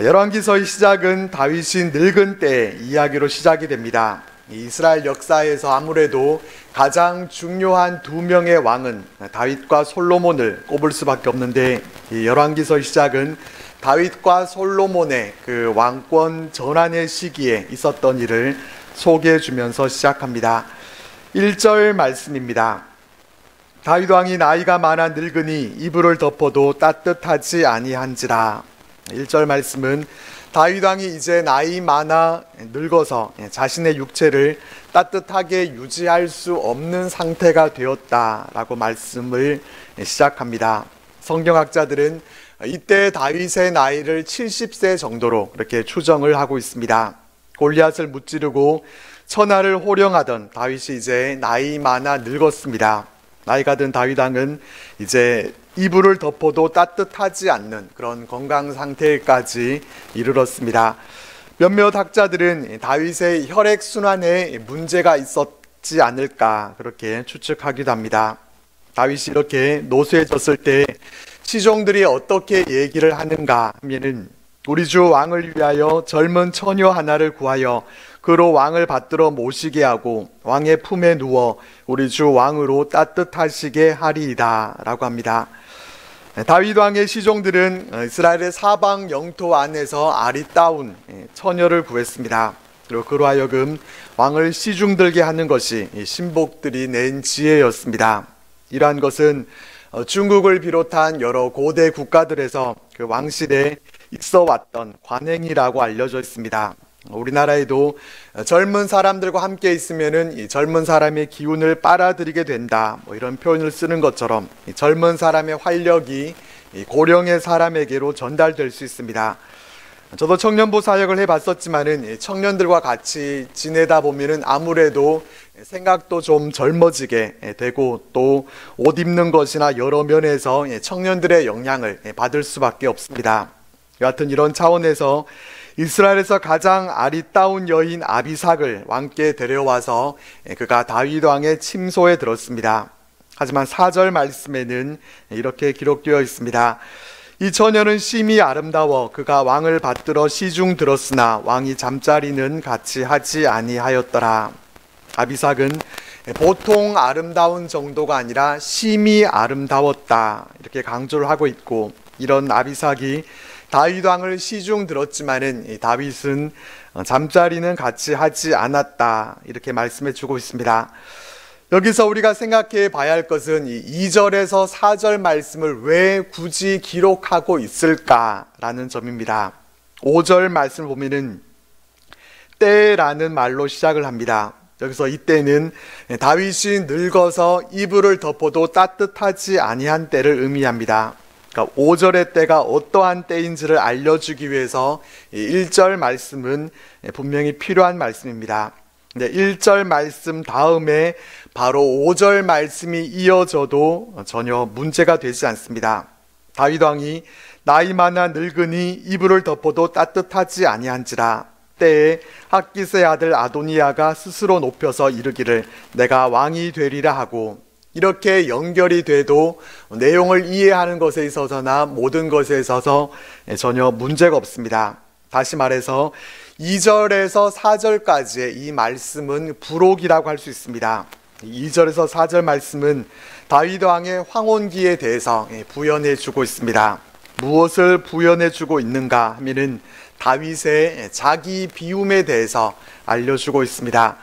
열왕기서의 시작은 다윗이 늙은 때 이야기로 시작이 됩니다. 이스라엘 역사에서 아무래도 가장 중요한 두 명의 왕은 다윗과 솔로몬을 꼽을 수밖에 없는데, 이 열왕기서의 시작은 다윗과 솔로몬의 그 왕권 전환의 시기에 있었던 일을 소개해 주면서 시작합니다. 1절 말씀입니다. 다윗 왕이 나이가 많아 늙으니 이불을 덮어도 따뜻하지 아니한지라. 1절 말씀은 다윗 왕이 이제 나이 많아 늙어서 자신의 육체를 따뜻하게 유지할 수 없는 상태가 되었다라고 말씀을 시작합니다. 성경학자들은 이때 다윗의 나이를 70세 정도로 그렇게 추정을 하고 있습니다. 골리앗을 무찌르고 천하를 호령하던 다윗이 이제 나이 많아 늙었습니다. 나이가 든 다윗 왕은 이제 이불을 덮어도 따뜻하지 않는 그런 건강 상태까지 이르렀습니다. 몇몇 학자들은 다윗의 혈액순환에 문제가 있었지 않을까 그렇게 추측하기도 합니다. 다윗이 이렇게 노쇠해졌을 때 시종들이 어떻게 얘기를 하는가 하면은, 우리 주 왕을 위하여 젊은 처녀 하나를 구하여 그로 왕을 받들어 모시게 하고 왕의 품에 누워 우리 주 왕으로 따뜻하시게 하리이다 라고 합니다. 다윗 왕의 시종들은 이스라엘의 사방 영토 안에서 아리따운 처녀를 구했습니다. 그리고 그로 하여금 왕을 시중들게 하는 것이 신복들이 낸 지혜였습니다. 이러한 것은 중국을 비롯한 여러 고대 국가들에서 그 왕실에 있어 왔던 관행이라고 알려져 있습니다. 우리나라에도 젊은 사람들과 함께 있으면은 이 젊은 사람의 기운을 빨아들이게 된다, 이런 표현을 쓰는 것처럼 이 젊은 사람의 활력이 이 고령의 사람에게로 전달될 수 있습니다. 저도 청년부 사역을 해봤었지만은 청년들과 같이 지내다 보면은 아무래도 생각도 좀 젊어지게 되고, 또 옷 입는 것이나 여러 면에서 청년들의 영향을 받을 수밖에 없습니다. 여하튼 이런 차원에서 이스라엘에서 가장 아리따운 여인 아비삭을 왕께 데려와서 그가 다윗 왕의 침소에 들었습니다. 하지만 4절 말씀에는 이렇게 기록되어 있습니다. 이 처녀는 심히 아름다워 그가 왕을 받들어 시중 들었으나 왕이 잠자리는 같이 하지 아니하였더라. 아비삭은 보통 아름다운 정도가 아니라 심히 아름다웠다, 이렇게 강조를 하고 있고, 이런 아비삭이 다윗 왕을 시중 들었지만은 다윗은 잠자리는 같이 하지 않았다, 이렇게 말씀해 주고 있습니다. 여기서 우리가 생각해 봐야 할 것은 이 2절에서 4절 말씀을 왜 굳이 기록하고 있을까라는 점입니다. 5절 말씀을 보면은 때라는 말로 시작을 합니다. 여기서 이때는 다윗이 늙어서 이불을 덮어도 따뜻하지 아니한 때를 의미합니다. 그러니까 5절의 때가 어떠한 때인지를 알려주기 위해서 1절 말씀은 분명히 필요한 말씀입니다. 1절 말씀 다음에 바로 5절 말씀이 이어져도 전혀 문제가 되지 않습니다. 다윗 왕이 나이 많아 늙으니 이불을 덮어도 따뜻하지 아니한지라. 때에 핫깃의 아들 아도니아가 스스로 높여서 이르기를 내가 왕이 되리라 하고, 이렇게 연결이 돼도 내용을 이해하는 것에 있어서나 모든 것에 있어서 전혀 문제가 없습니다. 다시 말해서 2절에서 4절까지의 이 말씀은 부록이라고 할 수 있습니다. 2절에서 4절 말씀은 다윗 왕의 황혼기에 대해서 부연해 주고 있습니다. 무엇을 부연해 주고 있는가 하면은 다윗의 자기 비움에 대해서 알려주고 있습니다.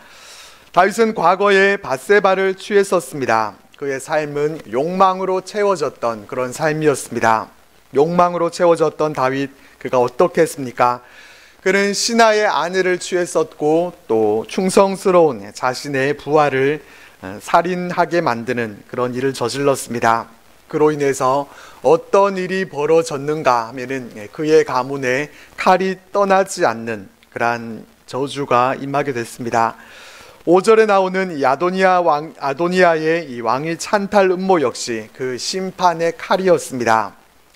다윗은 과거에 밧세바를 취했었습니다. 그의 삶은 욕망으로 채워졌던 그런 삶이었습니다. 욕망으로 채워졌던 다윗, 그가 어떻게 했습니까? 그는 신하의 아내를 취했었고, 또 충성스러운 자신의 부하를 살인하게 만드는 그런 일을 저질렀습니다. 그로 인해서 어떤 일이 벌어졌는가 하면은 그의 가문에 칼이 떠나지 않는 그러한 저주가 임하게 됐습니다. 5절에 나오는 이 아도니아의 이 왕위 찬탈 음모 역시 그 심판의 칼이었습니다.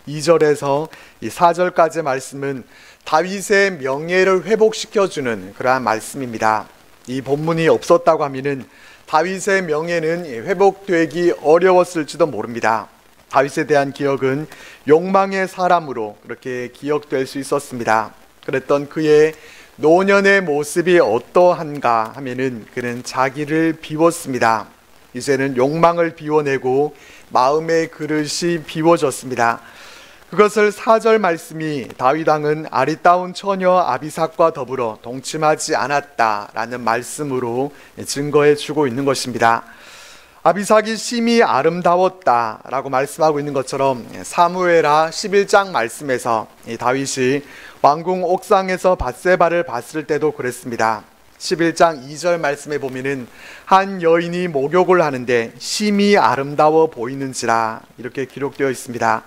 2절에서 이 4절까지의 말씀은 다윗의 명예를 회복시켜주는 그러한 말씀입니다. 이 본문이 없었다고 하면은 다윗의 명예는 회복되기 어려웠을지도 모릅니다. 다윗에 대한 기억은 욕망의 사람으로 그렇게 기억될 수 있었습니다. 그랬던 그의 노년의 모습이 어떠한가 하면은 그는 자기를 비웠습니다. 이제는 욕망을 비워내고 마음의 그릇이 비워졌습니다. 그것을 4절 말씀이 다윗 왕은 아리따운 처녀 아비삭과 더불어 동침하지 않았다라는 말씀으로 증거해 주고 있는 것입니다. 아비삭이 심히 아름다웠다라고 말씀하고 있는 것처럼 사무엘하 11장 말씀에서 다윗이 왕궁 옥상에서 밧세바를 봤을 때도 그랬습니다. 11장 2절 말씀에 보면은 한 여인이 목욕을 하는데 심히 아름다워 보이는지라 이렇게 기록되어 있습니다.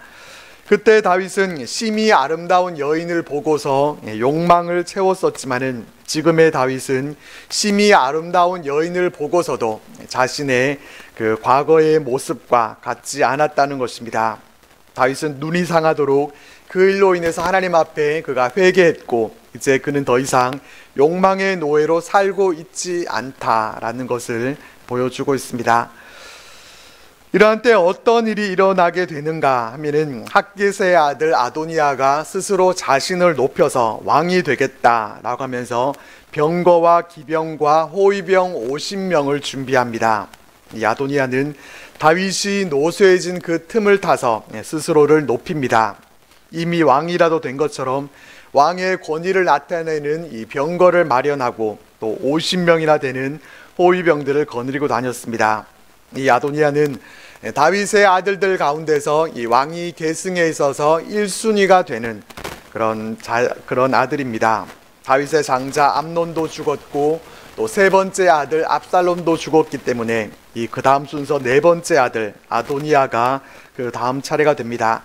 그때 다윗은 심히 아름다운 여인을 보고서 욕망을 채웠었지만은 지금의 다윗은 심히 아름다운 여인을 보고서도 자신의 그 과거의 모습과 같지 않았다는 것입니다. 다윗은 눈이 상하도록 그 일로 인해서 하나님 앞에 그가 회개했고 이제 그는 더 이상 욕망의 노예로 살고 있지 않다라는 것을 보여주고 있습니다. 이러한 때 어떤 일이 일어나게 되는가 하면은 핫깃의 아들 아도니아가 스스로 자신을 높여서 왕이 되겠다라고 하면서 병거와 기병과 호위병 50명을 준비합니다. 이 아도니아는 다윗이 노쇠해진 그 틈을 타서 스스로를 높입니다. 이미 왕이라도 된 것처럼 왕의 권위를 나타내는 이 병거를 마련하고 또 50명이나 되는 호위병들을 거느리고 다녔습니다. 이 아도니아는 다윗의 아들들 가운데서 이 왕위 계승에 있어서 1순위가 되는 그런 아들입니다. 다윗의 장자 암논도 죽었고 또 세 번째 아들 압살롬도 죽었기 때문에 이 그 다음 순서 네 번째 아들 아도니아가 그 다음 차례가 됩니다.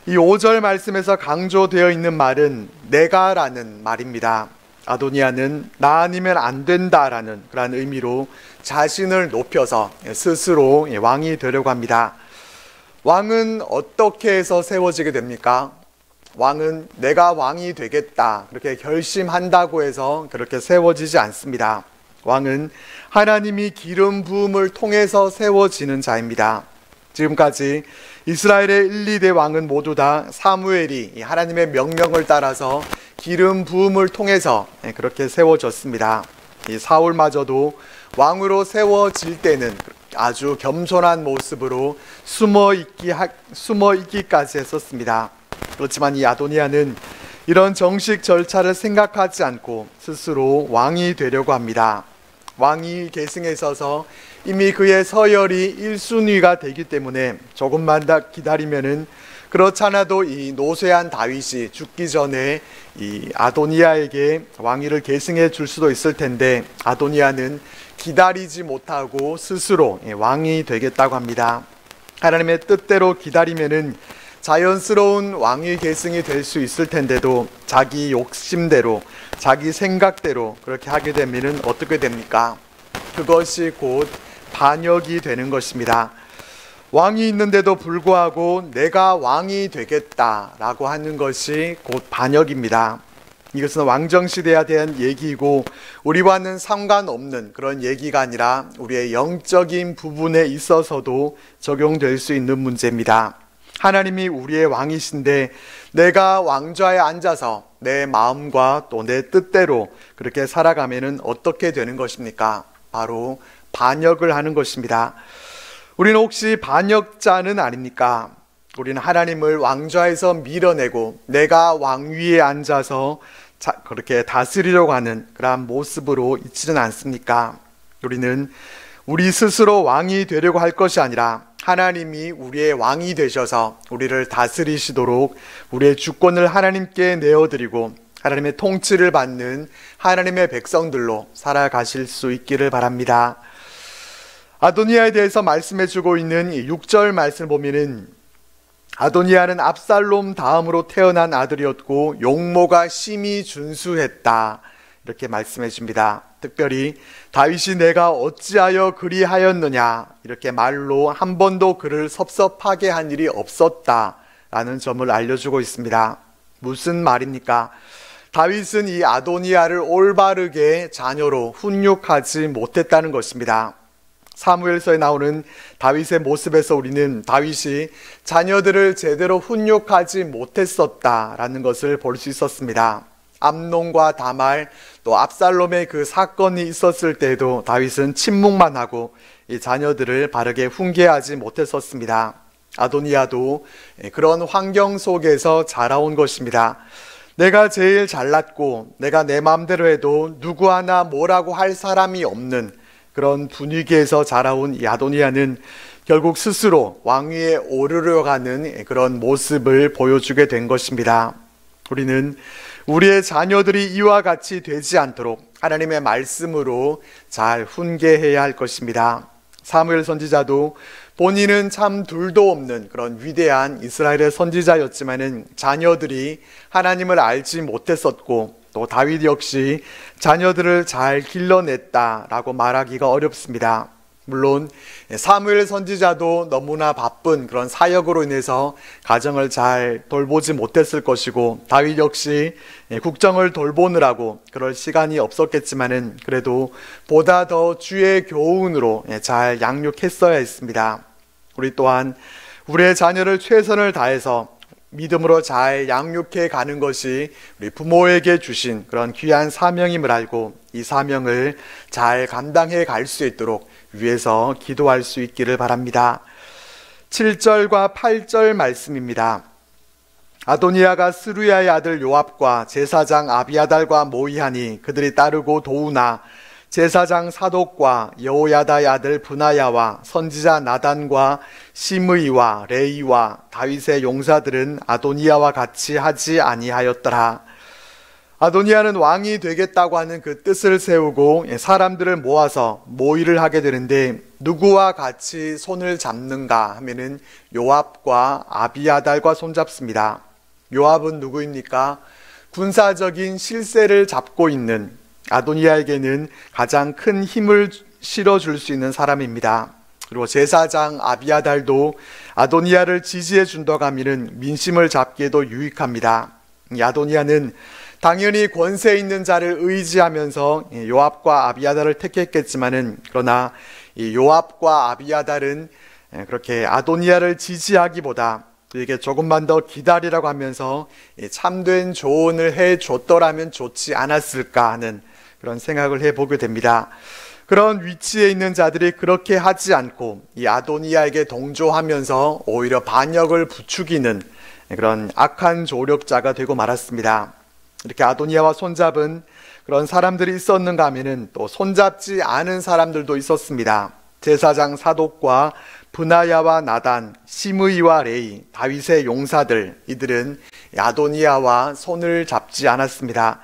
이 5절 말씀에서 강조되어 있는 말은 내가라는 말입니다. 아도니아는 나 아니면 안 된다라는 그런 의미로 자신을 높여서 스스로 왕이 되려고 합니다. 왕은 어떻게 해서 세워지게 됩니까? 왕은 내가 왕이 되겠다 그렇게 결심한다고 해서 그렇게 세워지지 않습니다. 왕은 하나님이 기름 부음을 통해서 세워지는 자입니다. 지금까지 이스라엘의 1, 2대 왕은 모두 다 사무엘이 하나님의 명령을 따라서 기름 부음을 통해서 그렇게 세워졌습니다. 이 사울마저도 왕으로 세워질 때는 아주 겸손한 모습으로 숨어 있기까지 했었습니다. 그렇지만 이 아도니아는 이런 정식 절차를 생각하지 않고 스스로 왕이 되려고 합니다. 왕이 계승에 있어서 이미 그의 서열이 1순위가 되기 때문에 조금만 더 기다리면은 그렇지 않아도 이 노쇠한 다윗이 죽기 전에 이 아도니아에게 왕위를 계승해 줄 수도 있을 텐데 아도니아는 기다리지 못하고 스스로 왕이 되겠다고 합니다. 하나님의 뜻대로 기다리면은 자연스러운 왕위 계승이 될 수 있을 텐데도 자기 욕심대로 자기 생각대로 그렇게 하게 되면은 어떻게 됩니까? 그것이 곧 반역이 되는 것입니다. 왕이 있는데도 불구하고 내가 왕이 되겠다라고 하는 것이 곧 반역입니다. 이것은 왕정시대에 대한 얘기이고 우리와는 상관없는 그런 얘기가 아니라 우리의 영적인 부분에 있어서도 적용될 수 있는 문제입니다. 하나님이 우리의 왕이신데 내가 왕좌에 앉아서 내 마음과 또 내 뜻대로 그렇게 살아가면은 어떻게 되는 것입니까? 바로 반역을 하는 것입니다. 우리는 혹시 반역자는 아닙니까? 우리는 하나님을 왕좌에서 밀어내고 내가 왕위에 앉아서 그렇게 다스리려고 하는 그러한 모습으로 있지는 않습니까? 우리는 우리 스스로 왕이 되려고 할 것이 아니라 하나님이 우리의 왕이 되셔서 우리를 다스리시도록 우리의 주권을 하나님께 내어드리고 하나님의 통치를 받는 하나님의 백성들로 살아가실 수 있기를 바랍니다. 아도니아에 대해서 말씀해주고 있는 이 6절 말씀을 보면은 아도니아는 압살롬 다음으로 태어난 아들이었고 용모가 심히 준수했다 이렇게 말씀해 줍니다. 특별히 다윗이 내가 어찌하여 그리하였느냐 이렇게 말로 한 번도 그를 섭섭하게 한 일이 없었다라는 점을 알려주고 있습니다. 무슨 말입니까? 다윗은 이 아도니아를 올바르게 자녀로 훈육하지 못했다는 것입니다. 사무엘서에 나오는 다윗의 모습에서 우리는 다윗이 자녀들을 제대로 훈육하지 못했었다라는 것을 볼 수 있었습니다. 암논과 다말 또 압살롬의 그 사건이 있었을 때에도 다윗은 침묵만 하고 이 자녀들을 바르게 훈계하지 못했었습니다. 아도니아도 그런 환경 속에서 자라온 것입니다. 내가 제일 잘났고 내가 내 마음대로 해도 누구 하나 뭐라고 할 사람이 없는 그런 분위기에서 자라온 이 아도니아는 결국 스스로 왕위에 오르려 가는 그런 모습을 보여주게 된 것입니다. 우리는 우리의 자녀들이 이와 같이 되지 않도록 하나님의 말씀으로 잘 훈계해야 할 것입니다. 사무엘 선지자도 본인은 참 둘도 없는 그런 위대한 이스라엘의 선지자였지만은 자녀들이 하나님을 알지 못했었고 또 다윗 역시 자녀들을 잘 길러냈다라고 말하기가 어렵습니다. 물론 사무엘 선지자도 너무나 바쁜 그런 사역으로 인해서 가정을 잘 돌보지 못했을 것이고 다윗 역시 국정을 돌보느라고 그럴 시간이 없었겠지만은 그래도 보다 더 주의 교훈으로 잘 양육했어야 했습니다. 우리 또한 우리의 자녀를 최선을 다해서 믿음으로 잘 양육해 가는 것이 우리 부모에게 주신 그런 귀한 사명임을 알고 이 사명을 잘 감당해 갈 수 있도록 위에서 기도할 수 있기를 바랍니다. 7절과 8절 말씀입니다. 아도니아가 스루야의 아들 요압과 제사장 아비아달과 모이하니 그들이 따르고 도우나 제사장 사독과 여호야다의 아들 브나야와 선지자 나단과 시므이와 레이와 다윗의 용사들은 아도니아와 같이 하지 아니하였더라. 아도니아는 왕이 되겠다고 하는 그 뜻을 세우고 사람들을 모아서 모의를 하게 되는데 누구와 같이 손을 잡는가 하면은 요압과 아비아달과 손잡습니다. 요압은 누구입니까? 군사적인 실세를 잡고 있는 아도니아에게는 가장 큰 힘을 실어줄 수 있는 사람입니다. 그리고 제사장 아비아달도 아도니아를 지지해 준다고 하면 민심을 잡기에도 유익합니다. 이 아도니아는 당연히 권세 있는 자를 의지하면서 요압과 아비아달을 택했겠지만은 그러나 이 요압과 아비아달은 그렇게 아도니아를 지지하기보다 그에게 조금만 더 기다리라고 하면서 참된 조언을 해줬더라면 좋지 않았을까 하는 그런 생각을 해보게 됩니다. 그런 위치에 있는 자들이 그렇게 하지 않고 이 아도니아에게 동조하면서 오히려 반역을 부추기는 그런 악한 조력자가 되고 말았습니다. 이렇게 아도니아와 손잡은 그런 사람들이 있었는가 하면은 또 손잡지 않은 사람들도 있었습니다. 제사장 사독과 브나야와 나단, 시므이와 레이, 다윗의 용사들, 이들은 아도니아와 손을 잡지 않았습니다.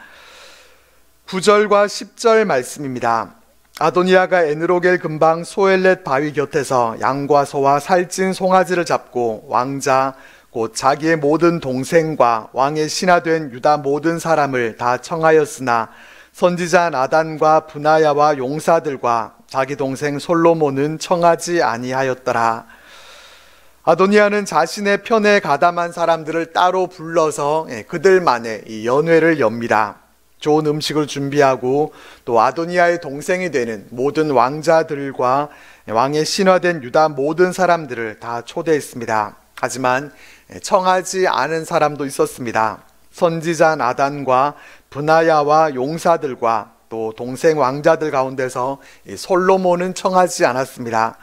9절과 10절 말씀입니다. 아도니아가 에느로겔 근방 소엘렛 바위 곁에서 양과 소와 살찐 송아지를 잡고 왕자 곧 자기의 모든 동생과 왕의 신하된 유다 모든 사람을 다 청하였으나 선지자 나단과 브나야와 용사들과 자기 동생 솔로몬은 청하지 아니하였더라. 아도니아는 자신의 편에 가담한 사람들을 따로 불러서 그들만의 이 연회를 엽니다. 좋은 음식을 준비하고 또 아도니아의 동생이 되는 모든 왕자들과 왕의 신하된 유다 모든 사람들을 다 초대했습니다. 하지만 청하지 않은 사람도 있었습니다. 선지자 나단과 브나야와 용사들과 또 동생 왕자들 가운데서 솔로몬은 청하지 않았습니다.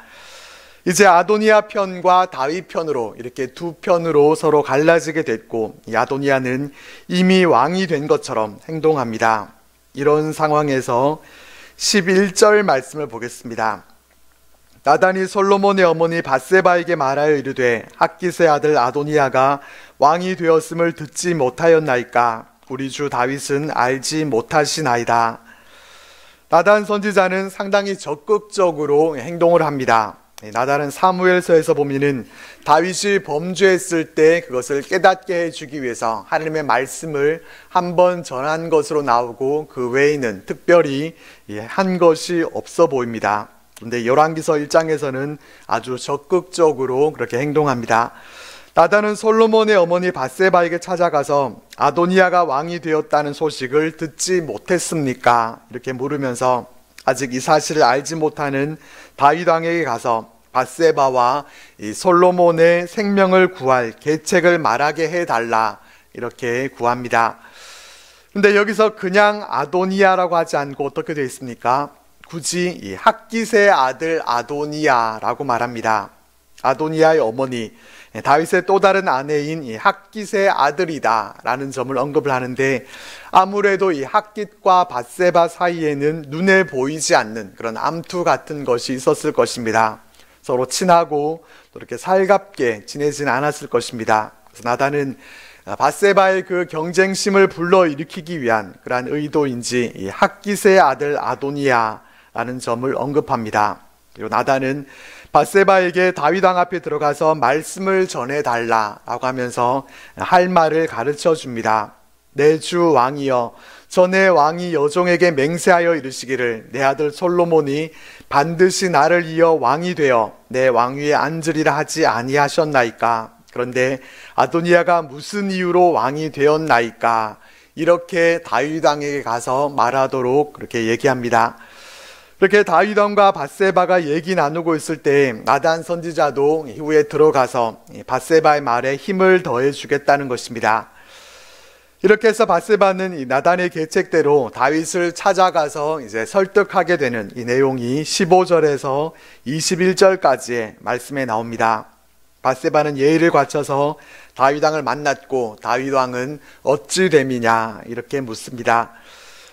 이제 아도니아 편과 다윗 편으로 이렇게 두 편으로 서로 갈라지게 됐고 이 아도니아는 이미 왕이 된 것처럼 행동합니다. 이런 상황에서 11절 말씀을 보겠습니다. 나단이 솔로몬의 어머니 밧세바에게 말하여 이르되 핫깃의 아들 아도니아가 왕이 되었음을 듣지 못하였나이까 우리 주 다윗은 알지 못하시나이다. 나단 선지자는 상당히 적극적으로 행동을 합니다. 나단은 사무엘서에서 보면은 다윗이 범죄했을 때 그것을 깨닫게 해주기 위해서 하나님의 말씀을 한번 전한 것으로 나오고 그 외에는 특별히 한 것이 없어 보입니다. 그런데 열왕기서 1장에서는 아주 적극적으로 그렇게 행동합니다. 나단은 솔로몬의 어머니 밧세바에게 찾아가서 아도니아가 왕이 되었다는 소식을 듣지 못했습니까? 이렇게 물으면서 아직 이 사실을 알지 못하는 다윗 왕에게 가서 밧세바와 이 솔로몬의 생명을 구할 계책을 말하게 해달라 이렇게 구합니다. 근데 여기서 그냥 아도니아라고 하지 않고 어떻게 되어 있습니까? 굳이 이 학깃의 아들 아도니아라고 말합니다. 아도니아의 어머니 다윗의 또 다른 아내인 이 학깃의 아들이다 라는 점을 언급을 하는데, 아무래도 이 학깃과 밧세바 사이에는 눈에 보이지 않는 그런 암투 같은 것이 있었을 것입니다. 서로 친하고 또 이렇게 살갑게 지내지는 않았을 것입니다. 그래서 나단은 밧세바의 그 경쟁심을 불러일으키기 위한 그러한 의도인지 이 학깃의 아들 아도니아라는 점을 언급합니다. 그리고 나단은 밧세바에게 다윗 왕 앞에 들어가서 말씀을 전해달라라고 하면서 할 말을 가르쳐 줍니다. 내 주 왕이여, 전에 왕이 여종에게 맹세하여 이르시기를 내 아들 솔로몬이 반드시 나를 이어 왕이 되어 내 왕위에 앉으리라 하지 아니하셨나이까? 그런데 아도니아가 무슨 이유로 왕이 되었나이까? 이렇게 다윗 왕에게 가서 말하도록 그렇게 얘기합니다. 이렇게 다윗 왕과 밧세바가 얘기 나누고 있을 때 나단 선지자도 이후에 들어가서 밧세바의 말에 힘을 더해 주겠다는 것입니다. 이렇게 해서 밧세바는 이 나단의 계책대로 다윗을 찾아가서 이제 설득하게 되는 이 내용이 15절에서 21절까지의 말씀에 나옵니다. 밧세바는 예의를 갖춰서 다윗 왕을 만났고 다윗 왕은 어찌 됨이냐 이렇게 묻습니다.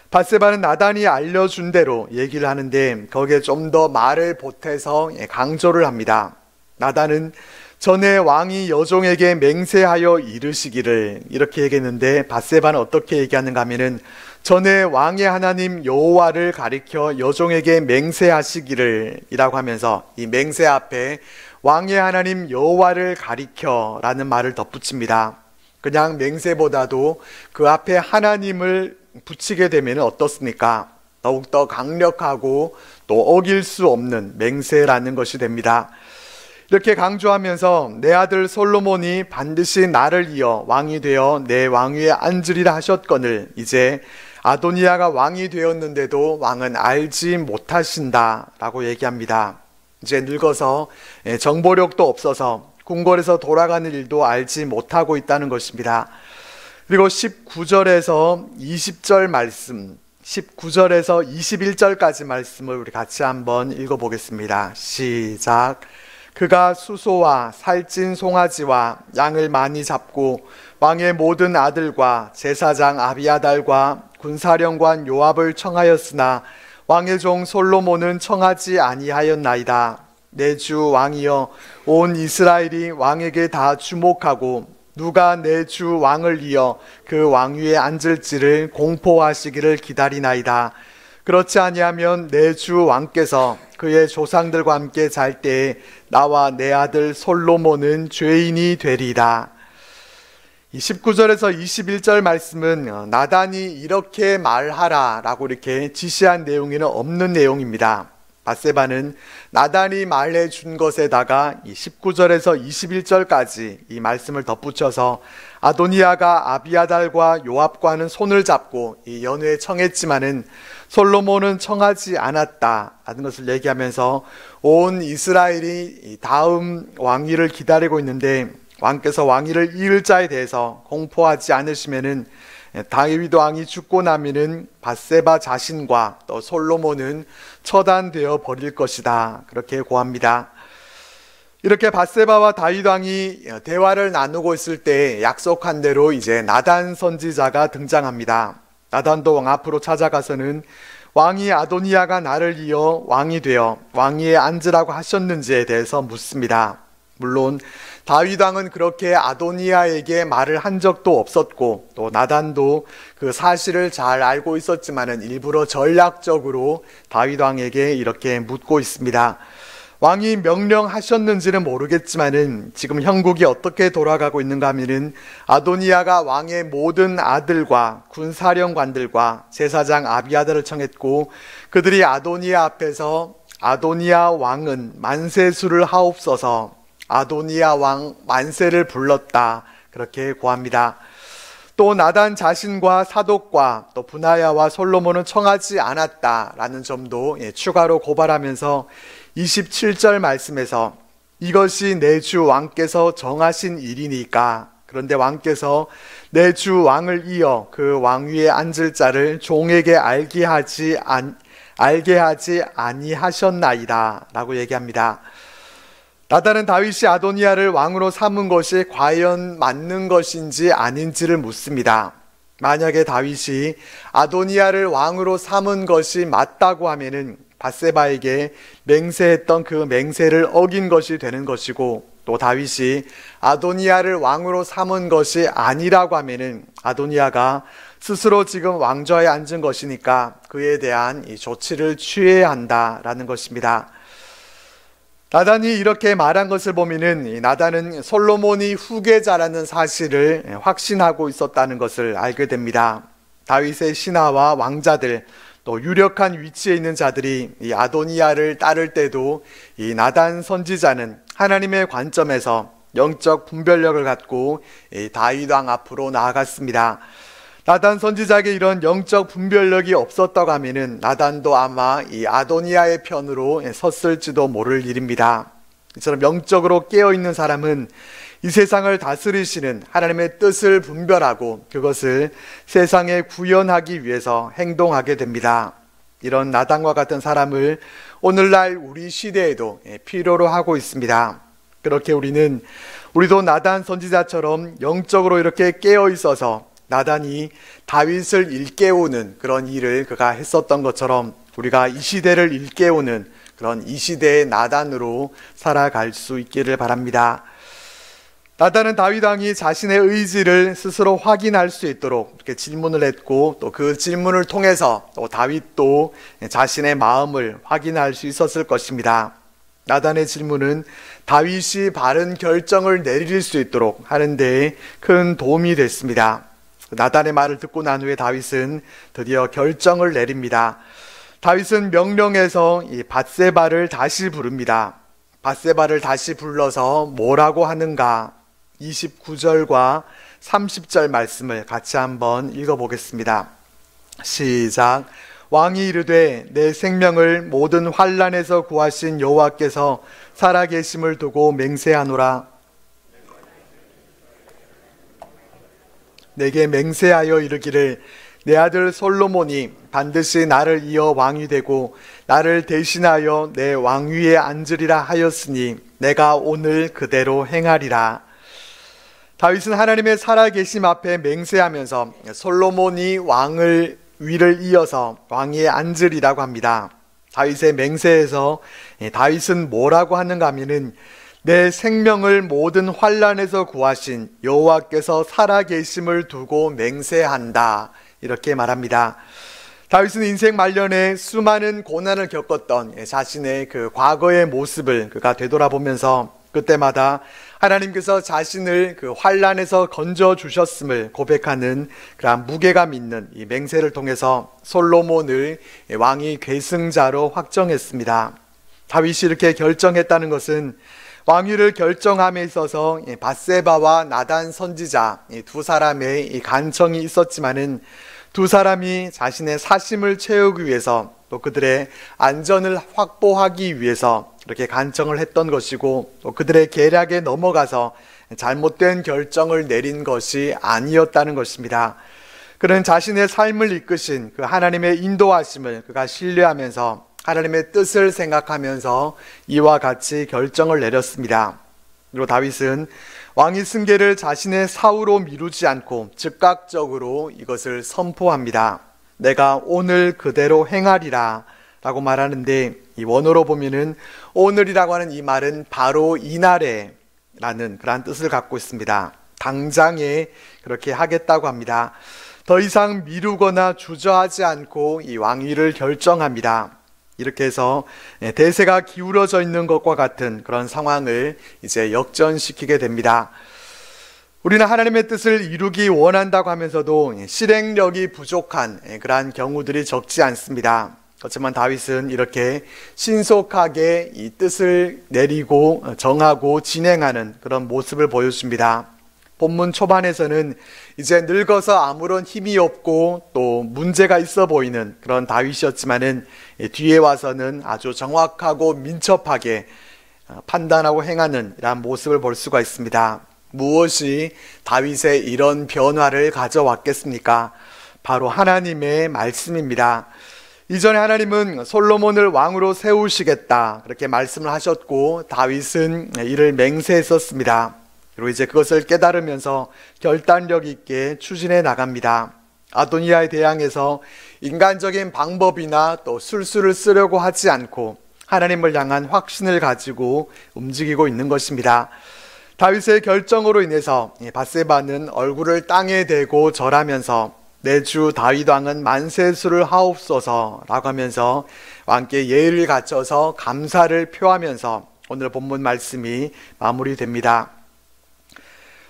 밧세바는 나단이 알려준 대로 얘기를 하는데 거기에 좀 더 말을 보태서 강조를 합니다. 나단은 전에 왕이 여종에게 맹세하여 이르시기를 이렇게 얘기했는데, 밧세바는 어떻게 얘기하는가 하면은 전에 왕의 하나님 여호와를 가리켜 여종에게 맹세하시기를 이라고 하면서 이 맹세 앞에 왕의 하나님 여호와를 가리켜 라는 말을 덧붙입니다. 그냥 맹세보다도 그 앞에 하나님을 붙이게 되면 어떻습니까? 더욱더 강력하고 또 어길 수 없는 맹세라는 것이 됩니다. 이렇게 강조하면서 내 아들 솔로몬이 반드시 나를 이어 왕이 되어 내 왕위에 앉으리라 하셨거늘 이제 아도니아가 왕이 되었는데도 왕은 알지 못하신다 라고 얘기합니다. 이제 늙어서 정보력도 없어서 궁궐에서 돌아가는 일도 알지 못하고 있다는 것입니다. 그리고 19절에서 20절 말씀, 19절에서 21절까지 말씀을 우리 같이 한번 읽어보겠습니다. 시작. 그가 수소와 살찐 송아지와 양을 많이 잡고 왕의 모든 아들과 제사장 아비아달과 군사령관 요압을 청하였으나 왕의 종 솔로몬은 청하지 아니하였나이다. 내 주 왕이여, 온 이스라엘이 왕에게 다 주목하고 누가 내 주 왕을 이어 그 왕위에 앉을지를 공포하시기를 기다리나이다. 그렇지 아니하면 내 주 왕께서 그의 조상들과 함께 잘 때에 나와 내 아들 솔로몬은 죄인이 되리이다. 이 19절에서 21절 말씀은 나단이 이렇게 말하라 라고 이렇게 지시한 내용에는 없는 내용입니다. 밧세바는 나단이 말해준 것에다가 이 19절에서 21절까지 이 말씀을 덧붙여서 아도니아가 아비아달과 요압과는 손을 잡고 이 연회에 청했지만은 솔로몬은 청하지 않았다라는 것을 얘기하면서 온 이스라엘이 다음 왕위를 기다리고 있는데 왕께서 왕위를 이을 자에 대해서 공포하지 않으시면은 다윗 왕이 죽고 나면은 밧세바 자신과 또 솔로몬은 처단되어 버릴 것이다 그렇게 고합니다. 이렇게 밧세바와 다윗 왕이 대화를 나누고 있을 때 약속한 대로 이제 나단 선지자가 등장합니다. 나단도 왕 앞으로 찾아가서는 왕이 아도니아가 나를 이어 왕이 되어 왕위에 앉으라고 하셨는지에 대해서 묻습니다. 물론 다윗 왕은 그렇게 아도니아에게 말을 한 적도 없었고 또 나단도 그 사실을 잘 알고 있었지만은 일부러 전략적으로 다윗 왕에게 이렇게 묻고 있습니다. 왕이 명령하셨는지는 모르겠지만은 지금 형국이 어떻게 돌아가고 있는가 하면은 아도니아가 왕의 모든 아들과 군사령관들과 제사장 아비아달을 청했고 그들이 아도니아 앞에서 아도니아 왕은 만세수를 하옵소서, 아도니아 왕 만세를 불렀다 그렇게 고합니다. 또 나단 자신과 사독과 또 브나야와 솔로몬은 청하지 않았다라는 점도 추가로 고발하면서 27절 말씀에서 이것이 내 주 왕께서 정하신 일이니까, 그런데 왕께서 내 주 왕을 이어 그 왕위에 앉을 자를 종에게 알게 하지 아니하셨나이다 라고 얘기합니다. 나단은 다윗이 아도니아를 왕으로 삼은 것이 과연 맞는 것인지 아닌지를 묻습니다. 만약에 다윗이 아도니아를 왕으로 삼은 것이 맞다고 하면은 밧세바에게 맹세했던 그 맹세를 어긴 것이 되는 것이고, 또 다윗이 아도니아를 왕으로 삼은 것이 아니라고 하면은 아도니아가 스스로 지금 왕좌에 앉은 것이니까 그에 대한 이 조치를 취해야 한다라는 것입니다. 나단이 이렇게 말한 것을 보면은 나단은 솔로몬이 후계자라는 사실을 확신하고 있었다는 것을 알게 됩니다. 다윗의 신하와 왕자들, 또 유력한 위치에 있는 자들이 이 아도니아를 따를 때도 이 나단 선지자는 하나님의 관점에서 영적 분별력을 갖고 이 다윗 왕 앞으로 나아갔습니다. 나단 선지자에게 이런 영적 분별력이 없었다고 하면은 나단도 아마 이 아도니아의 편으로 섰을지도 모를 일입니다. 이처럼 영적으로 깨어있는 사람은 이 세상을 다스리시는 하나님의 뜻을 분별하고 그것을 세상에 구현하기 위해서 행동하게 됩니다. 이런 나단과 같은 사람을 오늘날 우리 시대에도 필요로 하고 있습니다. 그렇게 우리도 나단 선지자처럼 영적으로 이렇게 깨어 있어서 나단이 다윗을 일깨우는 그런 일을 그가 했었던 것처럼 우리가 이 시대를 일깨우는 그런 이 시대의 나단으로 살아갈 수 있기를 바랍니다. 나단은 다윗 왕이 자신의 의지를 스스로 확인할 수 있도록 이렇게 질문을 했고, 또 그 질문을 통해서 또 다윗도 자신의 마음을 확인할 수 있었을 것입니다. 나단의 질문은 다윗이 바른 결정을 내릴 수 있도록 하는 데 큰 도움이 됐습니다. 나단의 말을 듣고 난 후에 다윗은 드디어 결정을 내립니다. 다윗은 명령해서 이 밧세바를 다시 부릅니다. 밧세바를 다시 불러서 뭐라고 하는가? 29절과 30절 말씀을 같이 한번 읽어보겠습니다. 시작. 왕이 이르되 내 생명을 모든 환난에서 구하신 여호와께서 살아계심을 두고 맹세하노라. 내게 맹세하여 이르기를 내 아들 솔로몬이 반드시 나를 이어 왕이 되고 나를 대신하여 내 왕위에 앉으리라 하였으니 내가 오늘 그대로 행하리라. 다윗은 하나님의 살아계심 앞에 맹세하면서 솔로몬이 왕을 위를 이어서 왕위에 앉으리라고 합니다. 다윗의 맹세에서 다윗은 뭐라고 하는가 하면은 내 생명을 모든 환난에서 구하신 여호와께서 살아계심을 두고 맹세한다, 이렇게 말합니다. 다윗은 인생 말년에 수많은 고난을 겪었던 자신의 그 과거의 모습을 그가 되돌아보면서 그때마다 하나님께서 자신을 그 환난에서 건져 주셨음을 고백하는 그러한 무게감 있는 이 맹세를 통해서 솔로몬을 왕위 계승자로 확정했습니다. 다윗이 이렇게 결정했다는 것은 왕위를 결정함에 있어서 밧세바와 나단 선지자 두 사람의 간청이 있었지만은 두 사람이 자신의 사심을 채우기 위해서 또 그들의 안전을 확보하기 위해서 이렇게 간청을 했던 것이고, 또 그들의 계략에 넘어가서 잘못된 결정을 내린 것이 아니었다는 것입니다. 그는 자신의 삶을 이끄신 그 하나님의 인도하심을 그가 신뢰하면서 하나님의 뜻을 생각하면서 이와 같이 결정을 내렸습니다. 그리고 다윗은 왕위 승계를 자신의 사후로 미루지 않고 즉각적으로 이것을 선포합니다. 내가 오늘 그대로 행하리라 라고 말하는데, 이 원어로 보면은 오늘이라고 하는 이 말은 바로 이날에 라는 그런 뜻을 갖고 있습니다. 당장에 그렇게 하겠다고 합니다. 더 이상 미루거나 주저하지 않고 이 왕위를 결정합니다. 이렇게 해서 대세가 기울어져 있는 것과 같은 그런 상황을 이제 역전시키게 됩니다. 우리는 하나님의 뜻을 이루기 원한다고 하면서도 실행력이 부족한 그러한 경우들이 적지 않습니다. 그렇지만 다윗은 이렇게 신속하게 이 뜻을 내리고 정하고 진행하는 그런 모습을 보여줍니다. 본문 초반에서는 이제 늙어서 아무런 힘이 없고 또 문제가 있어 보이는 그런 다윗이었지만은 뒤에 와서는 아주 정확하고 민첩하게 판단하고 행하는 이러한 모습을 볼 수가 있습니다. 무엇이 다윗의 이런 변화를 가져왔겠습니까? 바로 하나님의 말씀입니다. 이전에 하나님은 솔로몬을 왕으로 세우시겠다 그렇게 말씀을 하셨고 다윗은 이를 맹세했었습니다. 그리고 이제 그것을 깨달으면서 결단력 있게 추진해 나갑니다. 아도니아에 대항해서 인간적인 방법이나 또 술수를 쓰려고 하지 않고 하나님을 향한 확신을 가지고 움직이고 있는 것입니다. 다윗의 결정으로 인해서 밧세바는 얼굴을 땅에 대고 절하면서 내 주 다윗 왕은 만세수를 하옵소서 라고 하면서 왕께 예의를 갖춰서 감사를 표하면서 오늘 본문 말씀이 마무리됩니다.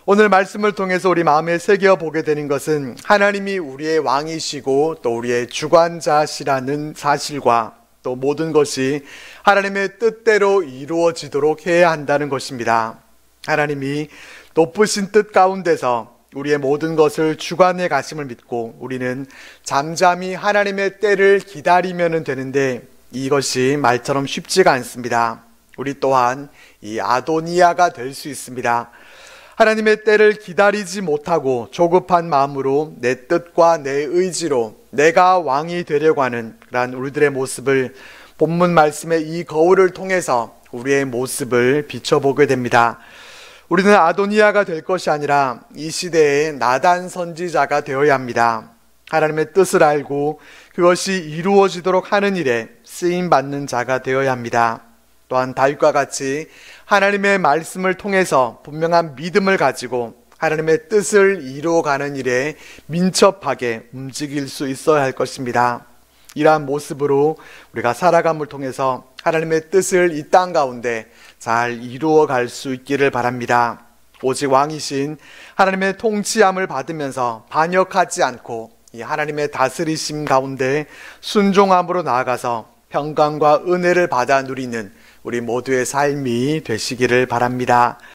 오늘 말씀을 통해서 우리 마음에 새겨보게 되는 것은 하나님이 우리의 왕이시고 또 우리의 주관자시라는 사실과 또 모든 것이 하나님의 뜻대로 이루어지도록 해야 한다는 것입니다. 하나님이 높으신 뜻 가운데서 우리의 모든 것을 주관해 가심을 믿고 우리는 잠잠히 하나님의 때를 기다리면 되는데 이것이 말처럼 쉽지가 않습니다. 우리 또한 이 아도니아가 될 수 있습니다. 하나님의 때를 기다리지 못하고 조급한 마음으로 내 뜻과 내 의지로 내가 왕이 되려고 하는 그러한 우리들의 모습을 본문 말씀의 이 거울을 통해서 우리의 모습을 비춰보게 됩니다. 우리는 아도니아가 될 것이 아니라 이 시대의 나단 선지자가 되어야 합니다. 하나님의 뜻을 알고 그것이 이루어지도록 하는 일에 쓰임받는 자가 되어야 합니다. 또한 다윗과 같이 하나님의 말씀을 통해서 분명한 믿음을 가지고 하나님의 뜻을 이루어가는 일에 민첩하게 움직일 수 있어야 할 것입니다. 이러한 모습으로 우리가 살아감을 통해서 하나님의 뜻을 이 땅 가운데 잘 이루어갈 수 있기를 바랍니다. 오직 왕이신 하나님의 통치함을 받으면서 반역하지 않고 이 하나님의 다스리심 가운데 순종함으로 나아가서 평강과 은혜를 받아 누리는 우리 모두의 삶이 되시기를 바랍니다.